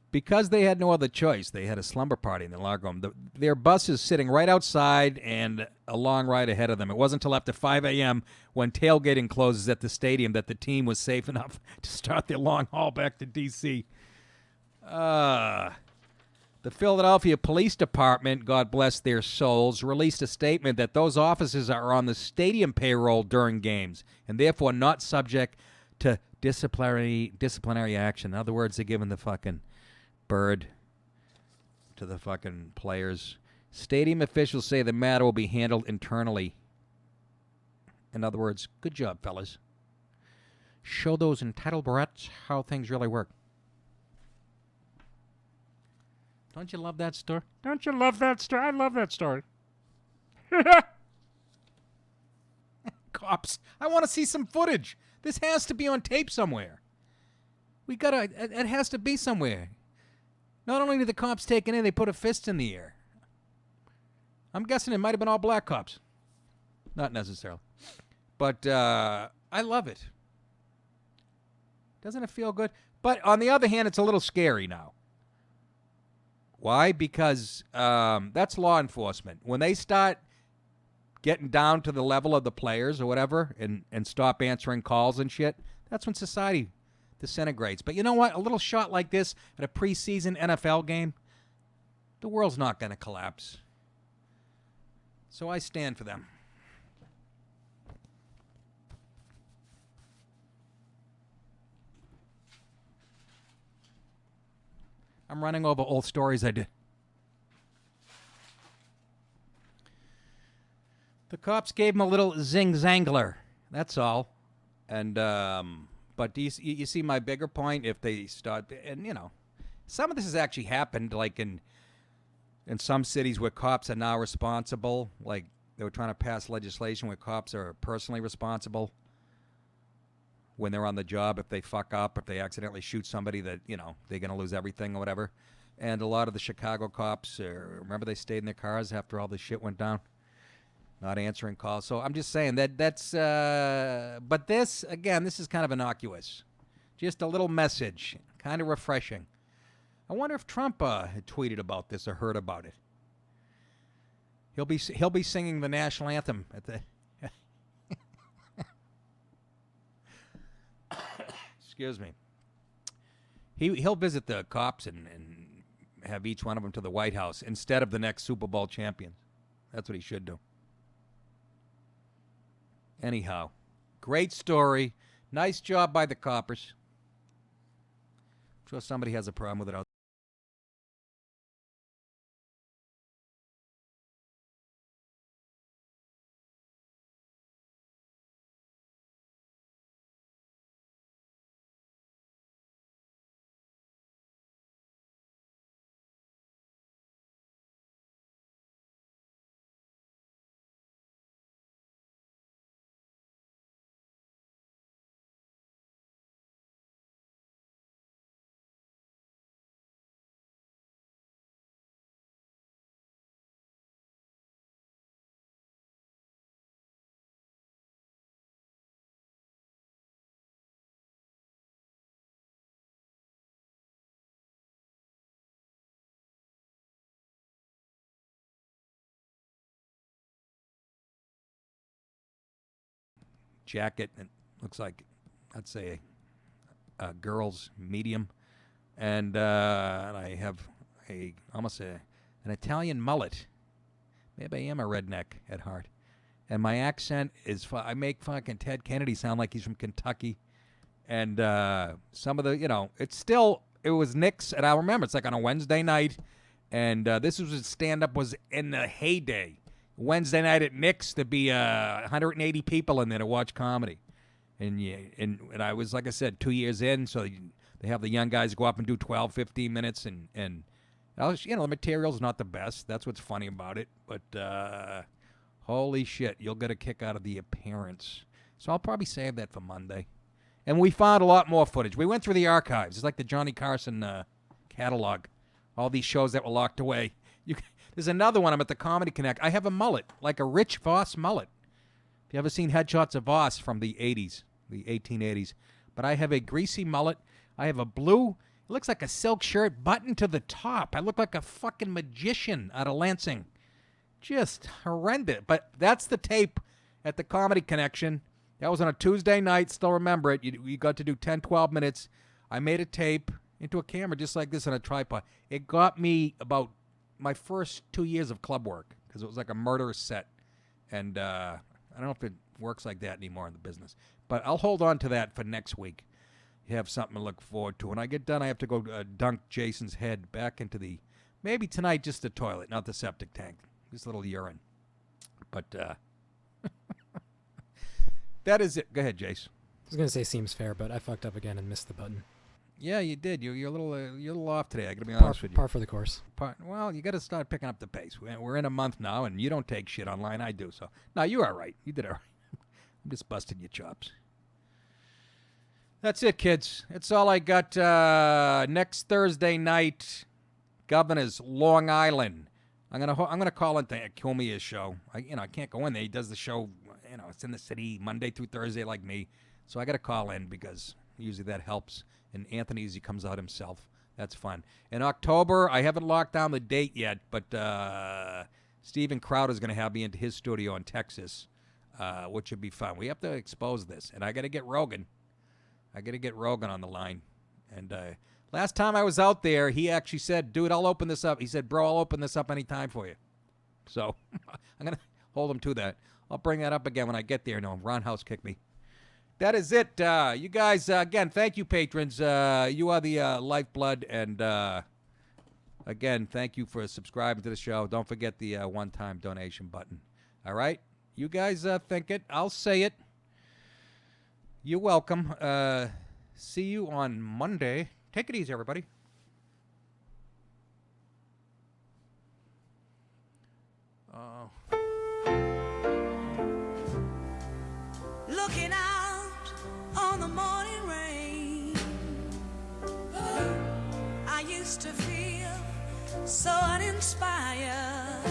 Because they had no other choice, they had a slumber party in the locker room. Their bus is sitting right outside and a long ride ahead of them. It wasn't until after 5 a.m. when tailgating closes at the stadium that the team was safe enough to start their long haul back to D.C. The Philadelphia Police Department, God bless their souls, released a statement that those officers are on the stadium payroll during games and therefore not subject to disciplinary action. In other words, they're giving the fucking bird to the fucking players. Stadium officials say the matter will be handled internally. In other words, good job, fellas. Show those entitled brats how things really work. Don't you love that story? Don't you love that story? I love that story. Cops. I want to see some footage. This has to be on tape somewhere. It has to be somewhere. Not only did the cops take it in, they put a fist in the air. I'm guessing it might have been all black cops. Not necessarily. But I love it. Doesn't it feel good? But on the other hand, it's a little scary now. Why? Because that's law enforcement. When they start getting down to the level of the players or whatever and stop answering calls and shit, that's when society disintegrates. But you know what? A little shot like this at a preseason NFL game, the world's not going to collapse. So I stand for them. I'm running over old stories I did. The cops gave him a little zing-zangler. That's all. And but do you see my bigger point? If they start, and you know, some of this has actually happened, like in some cities where cops are now responsible. Like they were trying to pass legislation where cops are personally responsible when they're on the job. If they fuck up, if they accidentally shoot somebody, that, you know, they're going to lose everything or whatever. And a lot of the Chicago cops, remember they stayed in their cars after all this shit went down? Not answering calls. So I'm just saying that's, but this, again, this is kind of innocuous. Just a little message, kind of refreshing. I wonder if Trump had tweeted about this or heard about it. He'll be singing the national anthem at the. Excuse me. He'll visit the cops and have each one of them to the White House instead of the next Super Bowl champion. That's what he should do. Anyhow, great story. Nice job by the coppers. I'm sure somebody has a problem with it out there. Jacket, it looks like, I'd say, a girl's medium, and I have an Italian mullet. Maybe I am a redneck at heart. And my accent is, I make fucking Ted Kennedy sound like he's from Kentucky. And some of the, it was Nick's, and I remember, it's like on a Wednesday night. And this was stand-up was in the heyday. Wednesday night at Nick's, there'd be 180 people in there to watch comedy. And I was, like I said, 2 years in, so they have the young guys go up and do 12, 15 minutes. And the material's not the best. That's what's funny about it. But holy shit, you'll get a kick out of the appearance. So I'll probably save that for Monday. And we found a lot more footage. We went through the archives. It's like the Johnny Carson catalog. All these shows that were locked away. There's another one. I'm at the Comedy Connect. I have a mullet, like a Rich Voss mullet. If you ever seen headshots of Voss from the 80s, the 1880s. But I have a greasy mullet. I have a blue, it looks like a silk shirt buttoned to the top. I look like a fucking magician out of Lansing. Just horrendous. But that's the tape at the Comedy Connection. That was on a Tuesday night. Still remember it. You got to do 10, 12 minutes. I made a tape into a camera just like this on a tripod. It got me about my first 2 years of club work because it was like a murder set. And I don't know if it works like that anymore in the business. But I'll hold on to that for next week. You have something to look forward to. When I get done, I have to go dunk Jason's head back into maybe tonight just the toilet, not the septic tank. Just a little urine. But that is it. Go ahead, Jace. I was going to say seems fair, but I fucked up again and missed the button. Yeah, you did. You're a little off today. I got to be honest with you. Par for the course. Well, you got to start picking up the pace. We're in a month now, and you don't take shit online. I do. So, no, you're all right. You did all right. I'm just busting your chops. That's it, kids. That's all I got. Next Thursday night, Governor's Long Island. I'm gonna call into Kilmia's show. I can't go in there. He does the show. It's in the city Monday through Thursday like me. So I got to call in because usually that helps. And Anthony, as he comes out himself, that's fun. In October, I haven't locked down the date yet, but Steven Crowder's going to have me into his studio in Texas, which should be fun. We have to expose this, and I got to get Rogan. On the line. And last time I was out there, he actually said, dude, I'll open this up. He said, bro, I'll open this up anytime for you. So I'm going to hold him to that. I'll bring that up again when I get there. No, Ron House kicked me. That is it. You guys, again, thank you, patrons. You are the lifeblood. And, again, thank you for subscribing to the show. Don't forget the one-time donation button. All right? You guys think it. I'll say it. You're welcome. See you on Monday. Take it easy, everybody. Looking out on the morning rain, I used to feel so uninspired.